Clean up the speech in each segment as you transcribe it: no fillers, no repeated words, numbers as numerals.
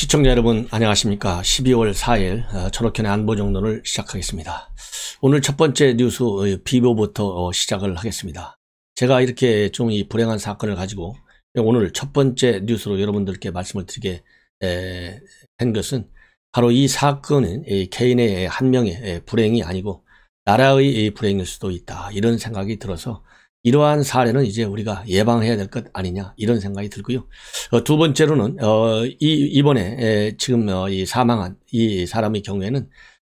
시청자 여러분 안녕하십니까. 12월 4일 전옥현의 안보정론을 시작하겠습니다. 오늘 첫 번째 뉴스 비보부터 시작을 하겠습니다. 제가 이렇게 좀 이 불행한 사건을 가지고 오늘 첫 번째 뉴스로 여러분들께 말씀을 드리게 된 것은 바로 이 사건은 개인의 한 명의 불행이 아니고 나라의 불행일 수도 있다, 이런 생각이 들어서 이러한 사례는 이제 우리가 예방해야 될 것 아니냐, 이런 생각이 들고요. 두 번째로는 이번에 지금 이 사망한 이 사람의 경우에는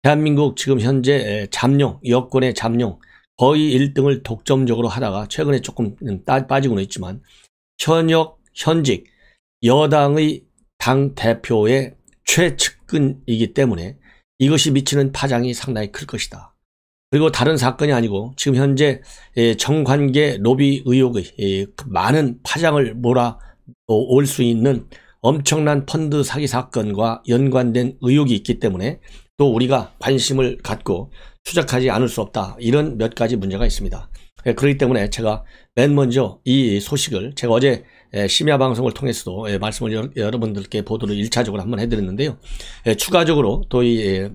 대한민국 지금 현재 잠룡, 여권의 잠룡 거의 1등을 독점적으로 하다가 최근에 조금 빠지고는 있지만 현직 여당의 당 대표의 최측근이기 때문에 이것이 미치는 파장이 상당히 클 것이다. 그리고 다른 사건이 아니고 지금 현재 정관계 로비 의혹의 많은 파장을 몰아올 수 있는 엄청난 펀드 사기 사건과 연관된 의혹이 있기 때문에 또 우리가 관심을 갖고 추적하지 않을 수 없다, 이런 몇 가지 문제가 있습니다. 그렇기 때문에 제가 맨 먼저 이 소식을 제가 어제 심야 방송을 통해서도 말씀을 여러분들께 보도를 1차적으로 한번 해드렸는데요. 추가적으로 또 이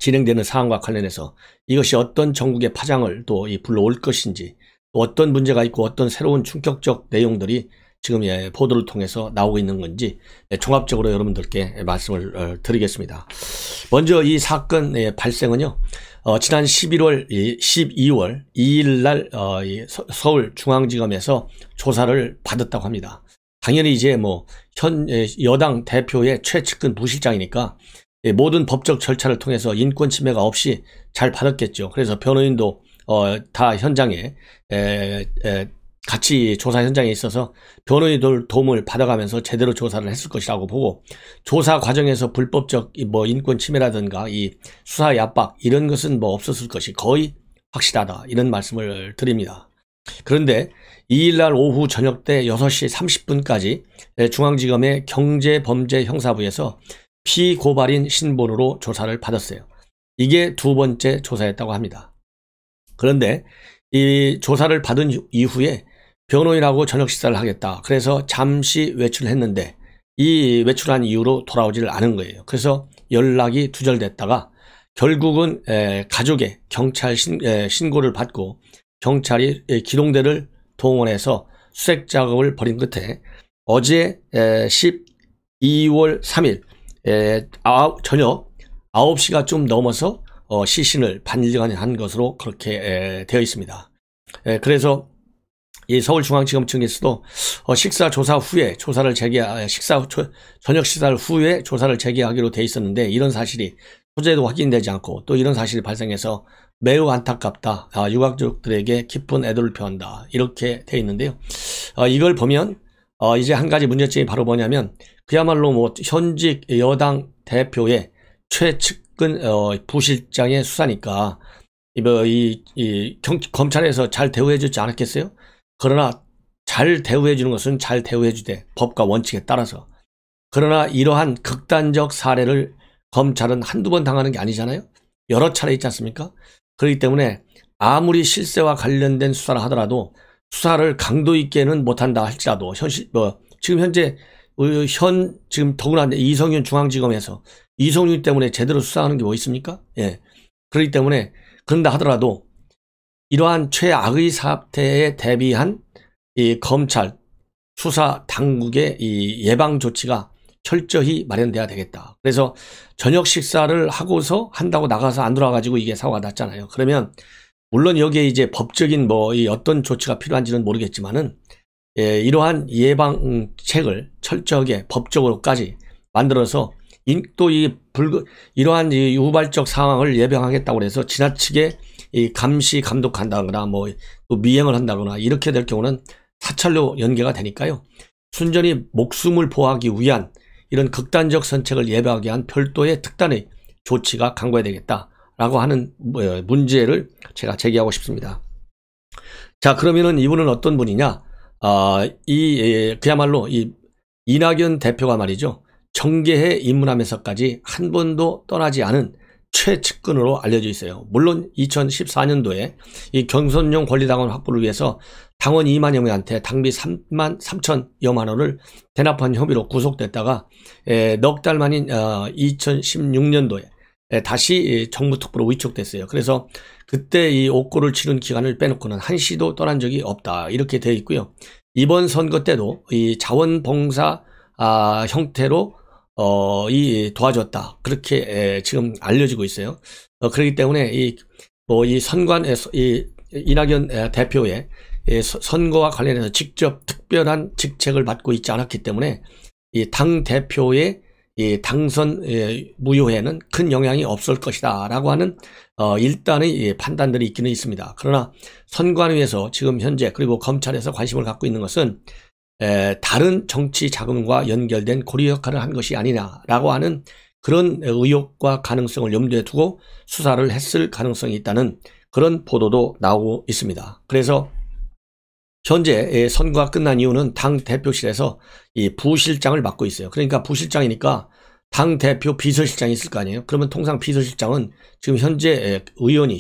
진행되는 사안과 관련해서 이것이 어떤 전국의 파장을 또 불러올 것인지, 또 어떤 문제가 있고 어떤 새로운 충격적 내용들이 지금 보도를 통해서 나오고 있는 건지 종합적으로 여러분들께 말씀을 드리겠습니다. 먼저 이 사건의 발생은요, 지난 12월 2일 날 서울중앙지검에서 조사를 받았다고 합니다. 당연히 이제 현 여당 대표의 최측근 부실장이니까 모든 법적 절차를 통해서 인권 침해가 없이 잘 받았겠죠. 그래서 변호인도 다 현장에 같이 조사 현장에 있어서 변호인들 도움을 받아가면서 제대로 조사를 했을 것이라고 보고, 조사 과정에서 불법적 인권 침해라든가 이 수사 압박 이런 것은 없었을 것이 거의 확실하다, 이런 말씀을 드립니다. 그런데 2일날 오후 저녁 때 6시 30분까지 중앙지검의 경제범죄형사부에서 피고발인 신분으로 조사를 받았어요. 이게 두 번째 조사였다고 합니다. 그런데 이 조사를 받은 이후에 변호인하고 저녁 식사를 하겠다, 그래서 잠시 외출을 했는데 이 외출한 이후로 돌아오지를 않은 거예요. 그래서 연락이 두절됐다가 결국은 가족의 경찰 신고를 받고 경찰이 기동대를 동원해서 수색 작업을 벌인 끝에 어제 12월 3일 저녁 9시가 좀 넘어서 시신을 반려한 것으로 그렇게 되어 있습니다. 그래서 이 서울중앙지검 측에서도 식사 조사 후에 조사를 저녁 식사를 후에 조사를 재개하기로 돼 있었는데, 이런 사실이 소재도 확인되지 않고 또 이런 사실이 발생해서 매우 안타깝다, 유가족들에게 깊은 애도를 표한다, 이렇게 돼 있는데요. 이걸 보면 이제 한 가지 문제점이 바로 뭐냐면, 그야말로 현직 여당 대표의 최측근 부실장의 수사니까 검찰에서 잘 대우해주지 않았겠어요? 그러나 잘 대우해주는 것은 잘 대우해주되 법과 원칙에 따라서. 그러나 이러한 극단적 사례를 검찰은 한두 번 당하는 게 아니잖아요. 여러 차례 있지 않습니까? 그렇기 때문에 아무리 실세와 관련된 수사를 하더라도 수사를 강도 있게는 못한다 할지라도 지금 현재 지금 더구나 이성윤 중앙지검에서 이성윤 때문에 제대로 수사하는 게 뭐 있습니까? 그렇기 때문에 그런다 하더라도 이러한 최악의 사태에 대비한 이 검찰 수사 당국의 이 예방 조치가 철저히 마련돼야 되겠다. 그래서 저녁 식사를 하고서 한다고 나가서 안 돌아가지고 이게 사고가 났잖아요. 그러면 물론 여기에 이제 법적인 어떤 조치가 필요한지는 모르겠지만은 이러한 예방책을 철저하게 법적으로까지 만들어서 또 이러한 우발적 상황을 예방하겠다고 해서 지나치게 감시 감독한다거나 또 미행을 한다거나 이렇게 될 경우는 사찰로 연계가 되니까요. 순전히 목숨을 보호하기 위한 이런 극단적 선택을 예방하기 위한 별도의 특단의 조치가 강구해야 되겠다라고 하는 문제를 제가 제기하고 싶습니다. 자, 그러면은 이분은 어떤 분이냐? 그야말로 이낙연 대표가 말이죠, 정계에 입문하면서까지 한 번도 떠나지 않은 최측근으로 알려져 있어요. 물론 2014년도에 이 경선용 권리당원 확보를 위해서 당원 2만여 명한테 당비 3만 3천여만 원을 대납한 혐의로 구속됐다가 넉 달 만인 2016년도에 다시 정부 특보로 위촉됐어요. 그래서 그때 이 옥고를 치른 기간을 빼놓고는 한시도 떠난 적이 없다, 이렇게 되어 있고요. 이번 선거 때도 이 자원봉사 형태로 이 도와줬다, 그렇게 지금 알려지고 있어요. 그렇기 때문에 이 선관에서 이낙연 대표의 선거와 관련해서 직접 특별한 직책을 맡고 있지 않았기 때문에 이 당 대표의 당선 무효에는 큰 영향이 없을 것이다 라고 하는 일단의 판단들이 있기는 있습니다. 그러나 선관위에서 지금 현재 그리고 검찰에서 관심을 갖고 있는 것은 다른 정치 자금과 연결된 고리 역할을 한 것이 아니냐라고 하는 그런 의혹과 가능성을 염두에 두고 수사를 했을 가능성이 있다는 그런 보도도 나오고 있습니다. 그래서 현재 선거가 끝난 이유는 당 대표실에서 이 부실장을 맡고 있어요. 그러니까 부실장이니까 당 대표 비서실장이 있을 거 아니에요. 그러면 통상 비서실장은 지금 현재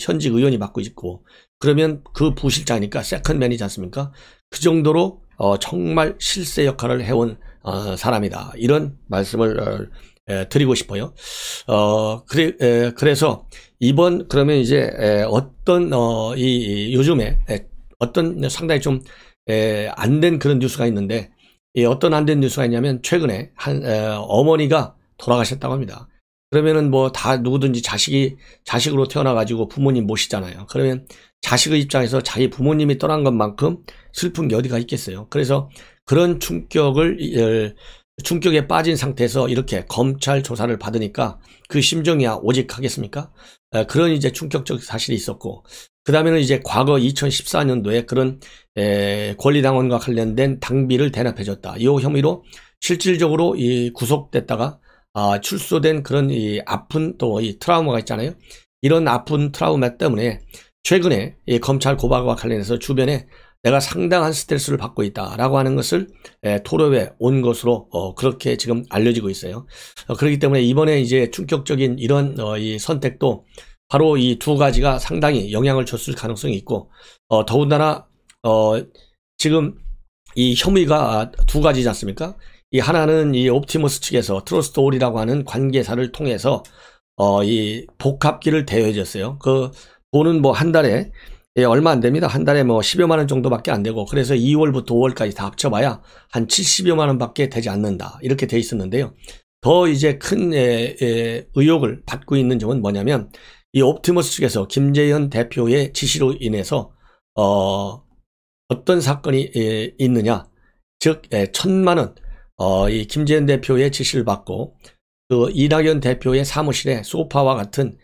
현직 의원이 맡고 있고, 그러면 그 부실장이니까 세컨맨이지 않습니까? 그 정도로 정말 실세 역할을 해온 사람이다, 이런 말씀을 드리고 싶어요. 그래서 이번 그러면 이제 어떤 요즘에 어떤 상당히 좀 안 된 그런 뉴스가 있는데, 어떤 안 된 뉴스가 있냐면 최근에 한 어머니가 돌아가셨다고 합니다. 그러면은 뭐 다 누구든지 자식으로 태어나가지고 부모님 모시잖아요. 그러면 자식의 입장에서 자기 부모님이 떠난 것만큼 슬픈 게 어디가 있겠어요. 그래서 그런 충격에 빠진 상태에서 이렇게 검찰 조사를 받으니까 그 심정이야 오직 하겠습니까? 그런 이제 충격적 사실이 있었고, 그 다음에는 이제 과거 2014년도에 그런 권리당원과 관련된 당비를 대납해줬다, 이 혐의로 실질적으로 구속됐다가 출소된 그런 아픈 또 트라우마가 있잖아요. 이런 아픈 트라우마 때문에 최근에 검찰 고발과 관련해서 주변에 내가 상당한 스트레스를 받고 있다라고 하는 것을 토로해 온 것으로 그렇게 지금 알려지고 있어요. 그렇기 때문에 이번에 이제 충격적인 이런 이 선택도 바로 이 두 가지가 상당히 영향을 줬을 가능성이 있고, 더군다나 지금 이 혐의가 두 가지지 않습니까? 이 하나는 이 옵티머스 측에서 트러스트홀이라고 하는 관계사를 통해서 이 복합기를 대여해줬어요. 그 돈은 뭐 한 달에 얼마 안 됩니다. 한 달에 뭐 10여만 원 정도밖에 안 되고, 그래서 2월부터 5월까지 다 합쳐봐야 한 70여만 원밖에 되지 않는다, 이렇게 돼 있었는데요. 더 이제 큰 의혹을 받고 있는 점은 뭐냐면, 이 옵티머스 측에서 김재현 대표의 지시로 인해서 어떤 사건이 있느냐, 즉 1,000만 원 이 김재현 대표의 지시를 받고 그 이낙연 대표의 사무실에 소파와 같은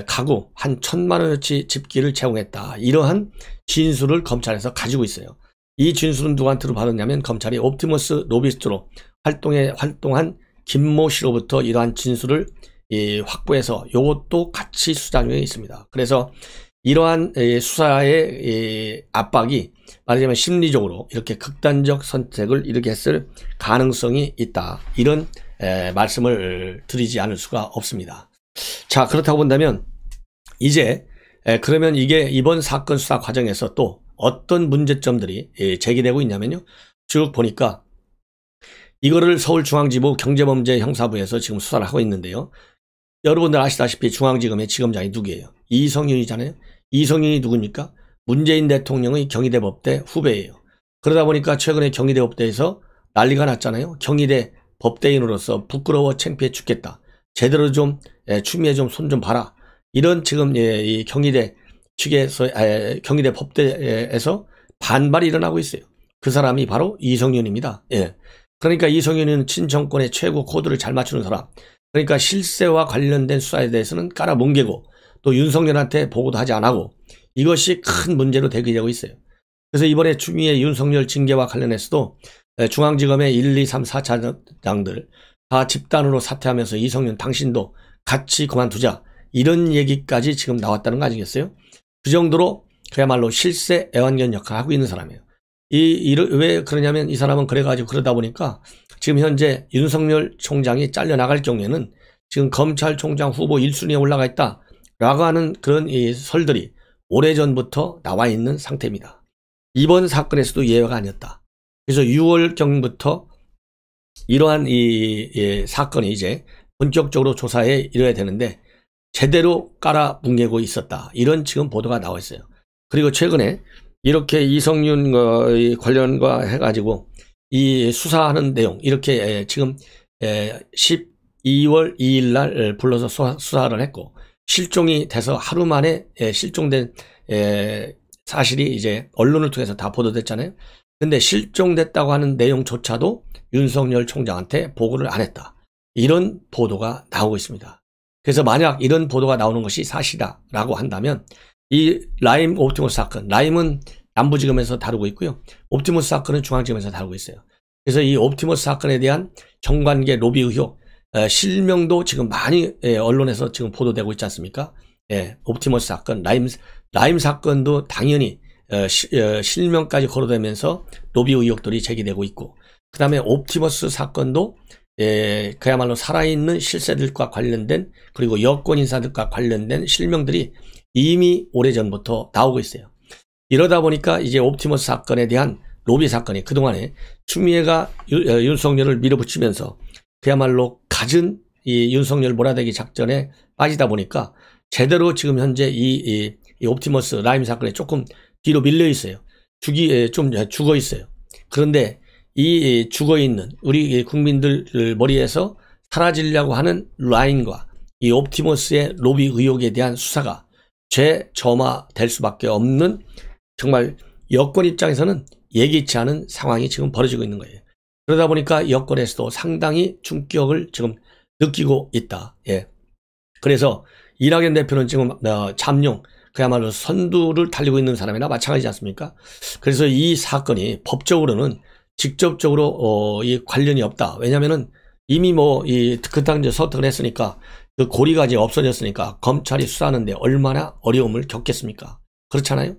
가구 한 1,000만 원어치 집기를 제공했다, 이러한 진술을 검찰에서 가지고 있어요. 이 진술은 누구한테로 받았냐면 검찰이 옵티머스 로비스트로 활동한 김모 씨로부터 이러한 진술을 확보해서 이것도 같이 수사 중에 있습니다. 그래서 이러한 수사의 압박이 말하자면 심리적으로 이렇게 극단적 선택을 이렇게 했을 가능성이 있다, 이런 말씀을 드리지 않을 수가 없습니다. 자, 그렇다고 본다면 이제 그러면 이게 이번 사건 수사 과정에서 또 어떤 문제점들이 제기되고 있냐면요, 쭉 보니까 이거를 서울중앙지법 경제범죄형사부에서 지금 수사를 하고 있는데요. 여러분들 아시다시피 중앙지검의 지검장이 누구예요? 이성윤이잖아요. 이성윤이 누굽니까? 문재인 대통령의 경희대 법대 후배예요. 그러다 보니까 최근에 경희대 법대에서 난리가 났잖아요. 경희대 법대인으로서 부끄러워 창피해 죽겠다, 제대로 좀 추미애 좀 손 좀 봐라, 이런 지금 이 경희대 측에서 경희대 법대에서 반발이 일어나고 있어요. 그 사람이 바로 이성윤입니다. 그러니까 이성윤은 친정권의 최고 코드를 잘 맞추는 사람, 그러니까 실세와 관련된 수사에 대해서는 깔아뭉개고 또 윤석열한테 보고도 하지 않고, 이것이 큰 문제로 대기되고 있어요. 그래서 이번에 추미애 윤석열 징계와 관련해서도 중앙지검의 1, 2, 3, 4차장들 다 집단으로 사퇴하면서 이성윤 당신도 같이 그만두자, 이런 얘기까지 지금 나왔다는 거 아니겠어요? 그 정도로 그야말로 실세 애완견 역할을 하고 있는 사람이에요. 왜 그러냐면 이 사람은 그래가지고 그러다 보니까 지금 현재 윤석열 총장이 잘려나갈 경우에는 지금 검찰총장 후보 1순위에 올라가 있다 라고 하는 그런 이 설들이 오래전부터 나와 있는 상태입니다. 이번 사건에서도 예외가 아니었다. 그래서 6월경부터 이러한 사건이 이제 본격적으로 조사에 이뤄야 되는데 제대로 깔아 뭉개고 있었다. 이런 지금 보도가 나와 있어요. 그리고 최근에 이렇게 이성윤 관련과 해가지고 이 수사하는 내용 이렇게 지금 12월 2일 날 불러서 수사를 했고 실종이 돼서 하루 만에 실종된 사실이 이제 언론을 통해서 다 보도됐잖아요. 근데 실종됐다고 하는 내용조차도 윤석열 총장한테 보고를 안 했다. 이런 보도가 나오고 있습니다. 그래서 만약 이런 보도가 나오는 것이 사실이다라고 한다면 이 라임 옵티머스 사건, 라임은 남부지검에서 다루고 있고요. 옵티머스 사건은 중앙지검에서 다루고 있어요. 그래서 이 옵티머스 사건에 대한 정관계 로비 의혹, 실명도 지금 많이 언론에서 지금 보도되고 있지 않습니까? 옵티머스 사건, 라임 사건도 당연히 실명까지 거론되면서 로비 의혹들이 제기되고 있고, 그 다음에 옵티머스 사건도 그야말로 살아있는 실세들과 관련된, 그리고 여권 인사들과 관련된 실명들이 이미 오래전부터 나오고 있어요. 이러다 보니까 이제 옵티머스 사건에 대한 로비 사건이 그동안에 추미애가 윤석열을 밀어붙이면서 그야말로 갖은 이 윤석열 몰아대기 작전에 빠지다 보니까 제대로 지금 현재 이 옵티머스 라임 사건에 조금 뒤로 밀려 있어요. 좀 죽어 있어요. 그런데 이 죽어 있는 우리 국민들 머리에서 사라지려고 하는 라임과 이 옵티머스의 로비 의혹에 대한 수사가 재점화될 수밖에 없는, 정말 여권 입장에서는 예기치 않은 상황이 지금 벌어지고 있는 거예요. 그러다 보니까 여권에서도 상당히 충격을 지금 느끼고 있다. 그래서 이낙연 대표는 지금 잠룡, 그야말로 선두를 달리고 있는 사람이나 마찬가지지 않습니까? 그래서 이 사건이 법적으로는 직접적으로 이 관련이 없다. 왜냐면은 이미 그땅 이제 서택을 했으니까 그 고리가 이제 없어졌으니까 검찰이 수사하는데 얼마나 어려움을 겪겠습니까? 그렇잖아요.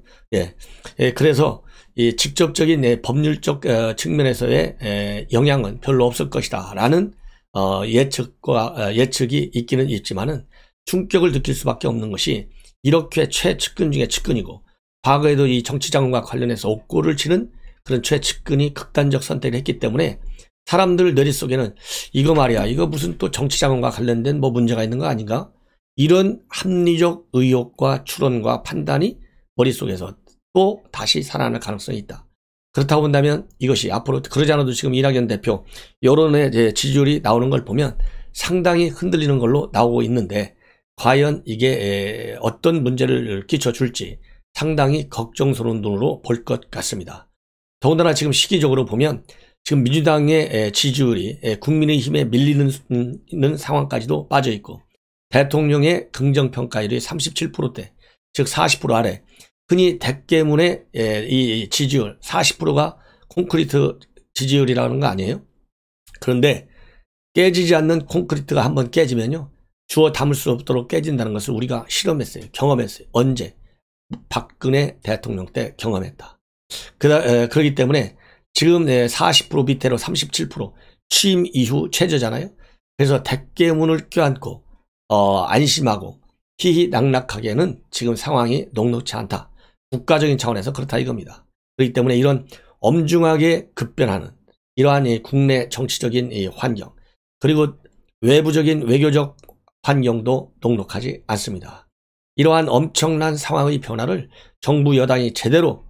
그래서 이 직접적인 법률적 측면에서의 영향은 별로 없을 것이다라는 예측이 있기는 있지만은 충격을 느낄 수밖에 없는 것이 이렇게 최측근 중에 측근이고, 과거에도 이 정치자금과 관련해서 옥고를 치는 그런 최측근이 극단적 선택을 했기 때문에 사람들 뇌리 속에는 이거 말이야, 이거 무슨 또 정치자금과 관련된 문제가 있는 거 아닌가? 이런 합리적 의혹과 추론과 판단이 머릿속에서 또 다시 살아날 가능성이 있다. 그렇다고 본다면 이것이 앞으로, 그러지 않아도 지금 이낙연 대표 여론의 지지율이 나오는 걸 보면 상당히 흔들리는 걸로 나오고 있는데, 과연 이게 어떤 문제를 끼쳐줄지 상당히 걱정스러운 눈으로 볼 것 같습니다. 더군다나 지금 시기적으로 보면 지금 민주당의 지지율이 국민의힘에 밀리는 상황까지도 빠져있고, 대통령의 긍정평가율이 37%대, 즉 40% 아래, 흔히 대깨문의 이 지지율 40%가 콘크리트 지지율이라는 거 아니에요? 그런데 깨지지 않는 콘크리트가 한번 깨지면요, 주워 담을 수 없도록 깨진다는 것을 우리가 실험했어요. 경험했어요. 언제? 박근혜 대통령 때 경험했다. 그렇기 때문에 지금 40% 밑으로 37% 취임 이후 최저잖아요. 그래서 대깨문을 껴안고 안심하고 희희낙낙하게는 지금 상황이 녹록치 않다. 국가적인 차원에서 그렇다 이겁니다. 그렇기 때문에 이런 엄중하게 급변하는 이러한 국내 정치적인 환경, 그리고 외부적인 외교적 환경도 녹록하지 않습니다. 이러한 엄청난 상황의 변화를 정부 여당이 제대로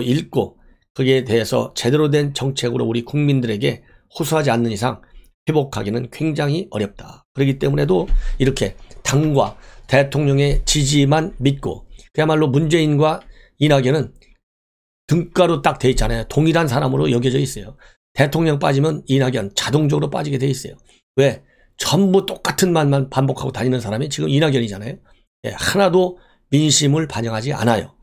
읽고 거기에 대해서 제대로 된 정책으로 우리 국민들에게 호소하지 않는 이상 회복하기는 굉장히 어렵다. 그렇기 때문에도 이렇게 당과 대통령의 지지만 믿고, 그야말로 문재인과 이낙연은 등가로 딱 돼 있잖아요. 동일한 사람으로 여겨져 있어요. 대통령 빠지면 이낙연 자동적으로 빠지게 돼 있어요. 왜? 전부 똑같은 말만 반복하고 다니는 사람이 지금 이낙연이잖아요. 하나도 민심을 반영하지 않아요.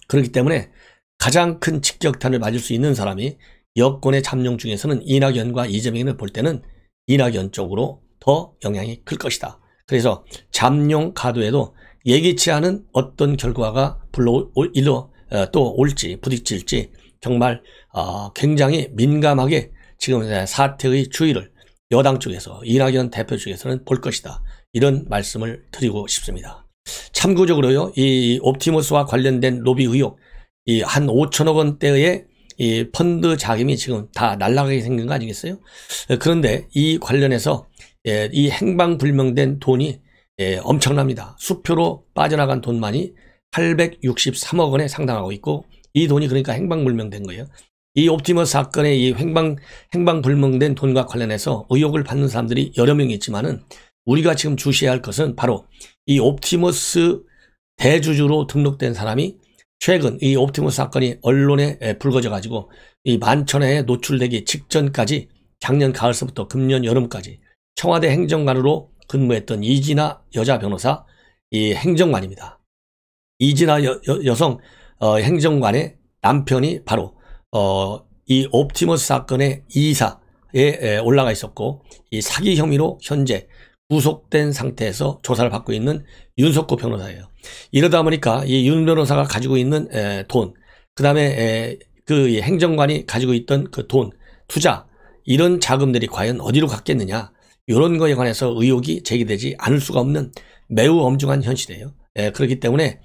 그렇기 때문에 가장 큰 직격탄을 맞을 수 있는 사람이 여권의 잠룡 중에서는 이낙연과 이재명을 볼 때는 이낙연 쪽으로 더 영향이 클 것이다. 그래서 잠룡 가도에도 예기치 않은 어떤 결과가 또 올지 부딪힐지 정말 굉장히 민감하게 지금 사태의 추이를 여당 쪽에서, 이낙연 대표 쪽에서는 볼 것이다. 이런 말씀을 드리고 싶습니다. 참고적으로요, 이 옵티머스와 관련된 로비 의혹, 이 한 5천억 원대의 이 펀드 자금이 지금 다 날아가게 생긴 거 아니겠어요? 그런데 이 관련해서 이 행방불명된 돈이 엄청납니다. 수표로 빠져나간 돈만이 863억 원에 상당하고 있고, 이 돈이 그러니까 행방불명된 거예요. 이 옵티머스 사건의 이 행방불명된 돈과 관련해서 의혹을 받는 사람들이 여러 명 있지만은, 우리가 지금 주시해야 할 것은 바로 이 옵티머스 대주주로 등록된 사람이 최근 이 옵티머스 사건이 언론에 불거져 가지고 이 만천하에 노출되기 직전까지 작년 가을서부터 금년 여름까지 청와대 행정관으로 근무했던 이진아 여자 변호사, 이 행정관입니다. 이진아 여성 행정관의 남편이 바로 이 옵티머스 사건의 이사에 올라가 있었고, 이 사기 혐의로 현재 구속된 상태에서 조사를 받고 있는 윤석호 변호사예요. 이러다 보니까 이 윤 변호사가 가지고 있는 돈, 그 다음에 그 행정관이 가지고 있던 그 돈, 투자, 이런 자금들이 과연 어디로 갔겠느냐, 이런 거에 관해서 의혹이 제기되지 않을 수가 없는 매우 엄중한 현실이에요. 그렇기 때문에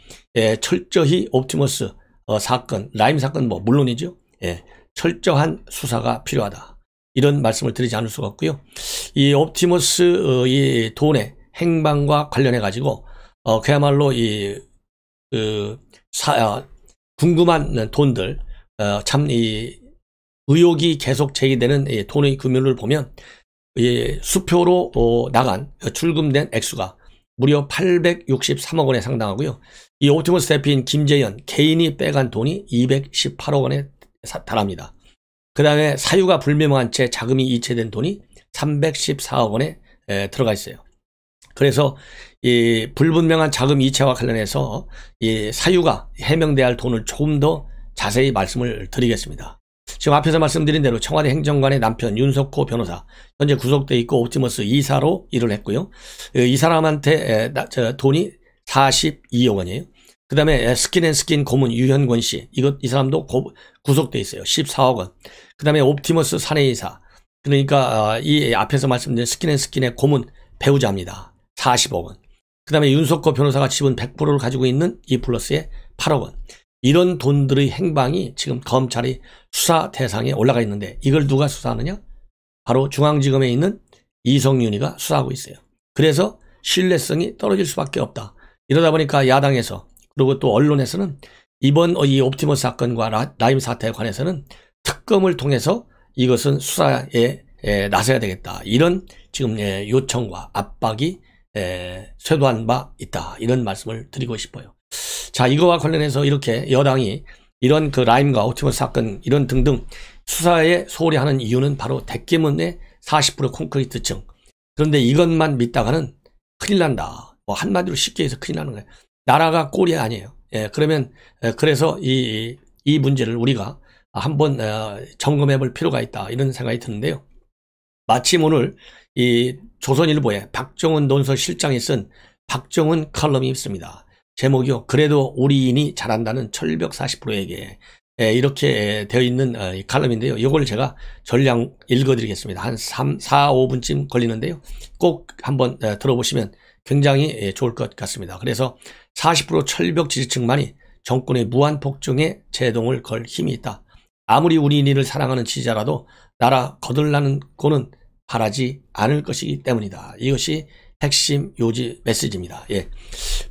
철저히 옵티머스 사건, 라임 사건 뭐 물론이죠. 철저한 수사가 필요하다, 이런 말씀을 드리지 않을 수가 없고요. 이 옵티머스 이 돈의 행방과 관련해 가지고 그야말로 궁금한 돈들, 참 이 의혹이 계속 제기되는 이 돈의 규모를 보면 이 수표로 나간 출금된 액수가 무려 863억 원에 상당하고요. 이 옵티머스 대표인 김재현 개인이 빼간 돈이 218억 원에 달합니다. 그 다음에 사유가 불명확한 채 자금이 이체된 돈이 314억 원에 들어가 있어요. 그래서 이 불분명한 자금 이체와 관련해서 이 사유가 해명돼야 할 돈을 조금 더 자세히 말씀을 드리겠습니다. 지금 앞에서 말씀드린 대로 청와대 행정관의 남편 윤석호 변호사, 현재 구속돼 있고 옵티머스 이사로 일을 했고요. 이 사람한테 돈이 42억 원이에요. 그 다음에 스킨앤스킨 고문 유현권 씨, 이 사람도 구속돼 있어요. 14억 원. 그 다음에 옵티머스 사내이사, 그러니까 이 앞에서 말씀드린 스킨앤스킨의 고문 배우자입니다. 40억 원. 그 다음에 윤석호 변호사가 지분 100%를 가지고 있는 이플러스의 8억 원. 이런 돈들의 행방이 지금 검찰이 수사 대상에 올라가 있는데, 이걸 누가 수사하느냐? 바로 중앙지검에 있는 이성윤이가 수사하고 있어요. 그래서 신뢰성이 떨어질 수밖에 없다. 이러다 보니까 야당에서, 그리고 또 언론에서는 이번 이 옵티머스 사건과 라임 사태에 관해서는 특검을 통해서 이것은 수사에 나서야 되겠다, 이런 지금 요청과 압박이 쇄도한 바 있다, 이런 말씀을 드리고 싶어요. 자, 이거와 관련해서 이렇게 여당이 이런 그 라임과 옵티머스 사건 이런 등등 수사에 소홀히 하는 이유는 바로 대깨문의 40% 콘크리트층. 그런데 이것만 믿다가는 큰일 난다. 뭐 한마디로 쉽게 해서 큰일 나는 거예요. 나라가 꼴이 아니에요. 그러면 그래서 이 문제를 우리가 한번 점검해 볼 필요가 있다, 이런 생각이 드는데요. 마침 오늘 이 조선일보에 박정훈 논설실장이 쓴 박정훈 칼럼이 있습니다. 제목이요, 그래도 우리인이 잘한다는 철벽 40%에게, 이렇게 되어 있는 칼럼인데요. 이걸 제가 전량 읽어드리겠습니다. 한 4, 5분쯤 걸리는데요. 꼭 한번 들어보시면 굉장히 좋을 것 같습니다. 그래서 40% 철벽 지지층만이 정권의 무한 폭정에 제동을 걸 힘이 있다. 아무리 우리인을 사랑하는 지지자라도 나라 거들나는 꼴은 바라지 않을 것이기 때문이다. 이것이 핵심 요지 메시지입니다.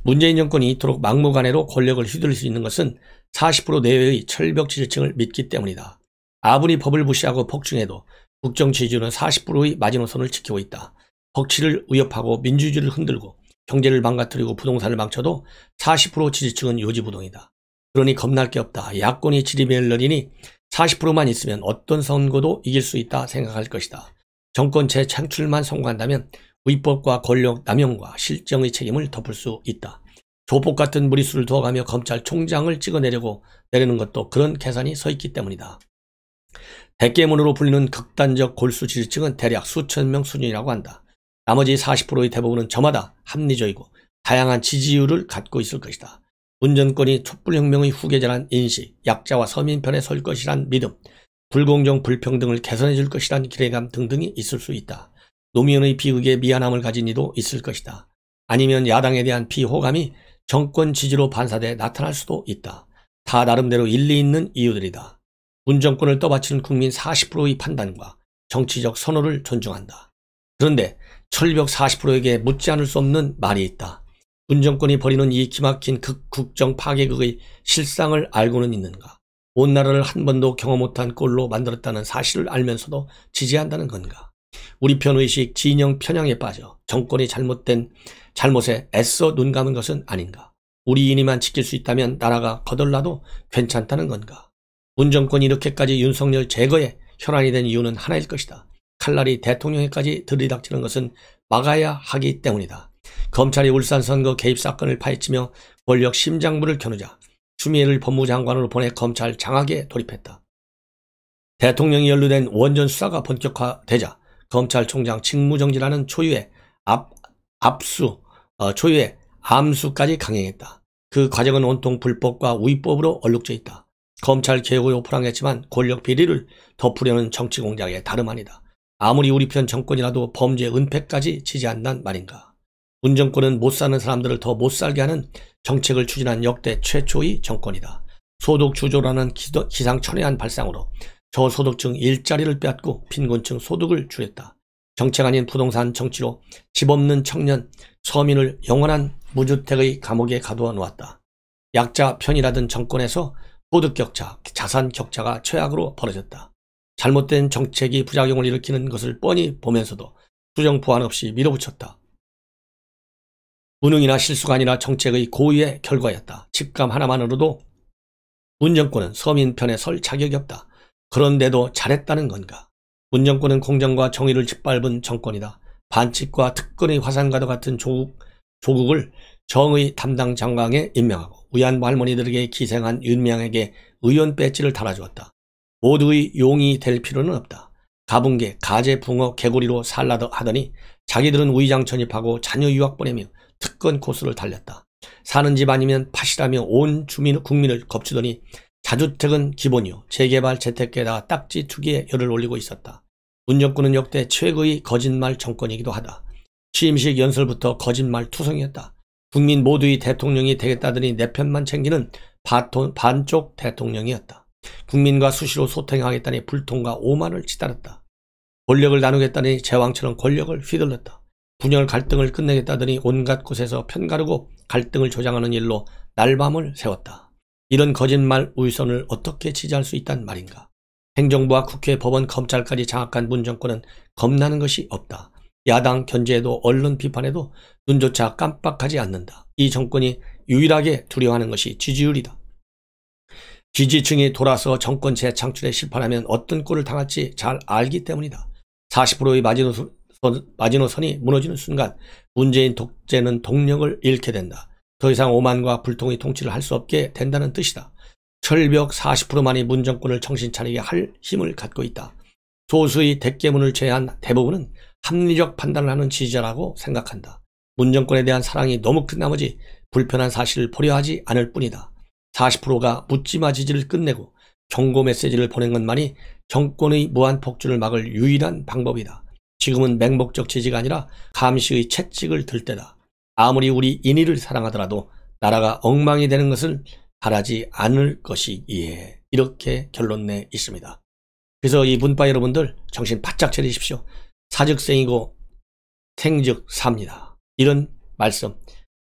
문재인 정권이 이토록 막무가내로 권력을 휘둘릴 수 있는 것은 40% 내외의 철벽 지지층을 믿기 때문이다. 아무리 법을 무시하고 폭증해도 국정 지지율은 40%의 마지노선을 지키고 있다. 법치를 위협하고 민주주의를 흔들고 경제를 망가뜨리고 부동산을 망쳐도 40% 지지층은 요지부동이다. 그러니 겁날 게 없다. 야권이 지리멸렬이니 40%만 있으면 어떤 선거도 이길 수 있다 생각할 것이다. 정권 재창출만 성공한다면 위법과 권력 남용과 실정의 책임을 덮을 수 있다. 조폭 같은 무리수를 두어가며 검찰총장을 찍어내는 것도 그런 계산이 서 있기 때문이다. 대깨문으로 불리는 극단적 골수 지지층은 대략 수천 명 수준이라고 한다. 나머지 40%의 대부분은 저마다 합리적이고 다양한 지지율을 갖고 있을 것이다. 문 정권이 촛불혁명의 후계자란 인식, 약자와 서민 편에 설 것이란 믿음, 불공정 불평등을 개선해 줄 것이란 기대감 등등이 있을 수 있다. 노무현의 비극에 미안함을 가진 이도 있을 것이다. 아니면 야당에 대한 비호감이 정권 지지로 반사돼 나타날 수도 있다. 다 나름대로 일리 있는 이유들이다. 문정권을 떠받치는 국민 40%의 판단과 정치적 선호를 존중한다. 그런데 철벽 40%에게 묻지 않을 수 없는 말이 있다. 문정권이 벌이는 이 기막힌 극국정 파괴극의 실상을 알고는 있는가? 온 나라를 한 번도 경험 못한 꼴로 만들었다는 사실을 알면서도 지지한다는 건가? 우리 편의식 진영 편향에 빠져 정권이 잘못에 애써 눈 감은 것은 아닌가? 우리 인위만 지킬 수 있다면 나라가 거덜나도 괜찮다는 건가? 문정권이 이렇게까지 윤석열 제거에 혈안이 된 이유는 하나일 것이다. 칼날이 대통령에까지 들이닥치는 것은 막아야 하기 때문이다. 검찰이 울산 선거 개입 사건을 파헤치며 권력 심장부를 겨누자 추미애를 법무장관으로 보내 검찰 장악에 돌입했다. 대통령이 연루된 원전 수사가 본격화되자 검찰총장 직무정지라는 초유의 초유의 암수까지 강행했다. 그 과정은 온통 불법과 위법으로 얼룩져 있다. 검찰 개혁을 오프랑했지만 권력 비리를 덮으려는 정치 공작에 다름 아니다. 아무리 우리 편 정권이라도 범죄 은폐까지 지지한단 말인가. 문정권은 못 사는 사람들을 더 못 살게 하는 정책을 추진한 역대 최초의 정권이다. 소득 주조라는 기상천외한 발상으로 저소득층 일자리를 빼앗고 빈곤층 소득을 줄였다. 정책 아닌 부동산 정치로 집 없는 청년, 서민을 영원한 무주택의 감옥에 가두어 놓았다. 약자 편이라던 정권에서 소득 격차, 자산 격차가 최악으로 벌어졌다. 잘못된 정책이 부작용을 일으키는 것을 뻔히 보면서도 수정 보완 없이 밀어붙였다. 무능이나 실수가 아니라 정책의 고의의 결과였다. 직감 하나만으로도 문정권은 서민 편에 설 자격이 없다. 그런데도 잘했다는 건가? 문정권은 공정과 정의를 짓밟은 정권이다. 반칙과 특권의 화산과도 같은 조국을 정의 담당 장관에 임명하고 위안부 할머니들에게 기생한 윤미향에게 의원 배지를 달아주었다. 모두의 용이 될 필요는 없다. 가분개, 가재, 붕어, 개구리로 살라더 하더니 자기들은 위장 전입하고 자녀 유학 보내며 특권 코스를 달렸다. 사는 집 아니면 팥이라며 온 국민을 겁주더니 자주택은 기본이요 재개발 재테크에다 딱지 투기에 열을 올리고 있었다. 문정권은 역대 최고의 거짓말 정권이기도 하다. 취임식 연설부터 거짓말 투성이었다. 국민 모두의 대통령이 되겠다더니 내 편만 챙기는 반쪽 대통령이었다. 국민과 수시로 소통하겠다니 불통과 오만을 치달았다. 권력을 나누겠다니 제왕처럼 권력을 휘둘렀다. 분열 갈등을 끝내겠다더니 온갖 곳에서 편가르고 갈등을 조장하는 일로 날밤을 세웠다. 이런 거짓말 우유선을 어떻게 지지할 수 있단 말인가. 행정부와 국회, 법원, 검찰까지 장악한 문정권은 겁나는 것이 없다. 야당 견제에도 언론 비판에도 눈조차 깜빡하지 않는다. 이 정권이 유일하게 두려워하는 것이 지지율이다. 지지층이 돌아서 정권 재창출에 실패하면 어떤 꼴을 당할지 잘 알기 때문이다. 40%의 마지노선이 무너지는 순간 문재인 독재는 동력을 잃게 된다. 더 이상 오만과 불통의 통치를 할 수 없게 된다는 뜻이다. 철벽 40%만이 문정권을 정신 차리게 할 힘을 갖고 있다. 소수의 대깨문을 제외한 대부분은 합리적 판단을 하는 지지자라고 생각한다. 문정권에 대한 사랑이 너무 큰 나머지 불편한 사실을 보려하지 않을 뿐이다. 40%가 묻지마 지지를 끝내고 경고 메시지를 보낸 것만이 정권의 무한 폭주를 막을 유일한 방법이다. 지금은 맹목적 지지가 아니라 감시의 채찍을 들 때다. 아무리 우리 인의를 사랑하더라도 나라가 엉망이 되는 것을 바라지 않을 것이기에 이렇게 결론 내 있습니다. 그래서 이 문파 여러분들 정신 바짝 차리십시오. 사즉생이고 생즉 삽니다. 이런 말씀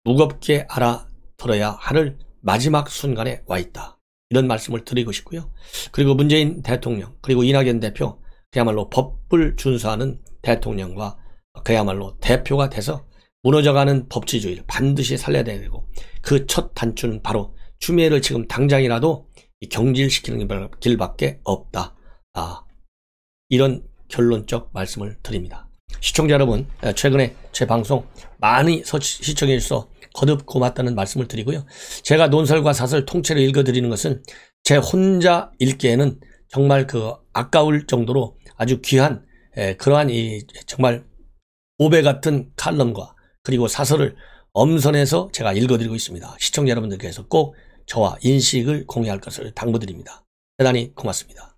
무겁게 알아들어야 할 마지막 순간에 와 있다. 이런 말씀을 드리고 싶고요. 그리고 문재인 대통령 그리고 이낙연 대표 그야말로 법을 준수하는 대통령과 그야말로 대표가 돼서 무너져가는 법치주의를 반드시 살려야 되고 그 첫 단추는 바로 추미애를 지금 당장이라도 경질시키는 길밖에 없다. 이런 결론적 말씀을 드립니다. 시청자 여러분, 최근에 제 방송 많이 시청해 주셔서 거듭 고맙다는 말씀을 드리고요. 제가 논설과 사설 통째로 읽어드리는 것은 제 혼자 읽기에는 정말 아까울 정도로 아주 귀한 그러한 정말 보배 같은 칼럼과 그리고 사설을 엄선해서 제가 읽어드리고 있습니다. 시청자 여러분들께서 꼭 저와 인식을 공유할 것을 당부드립니다. 대단히 고맙습니다.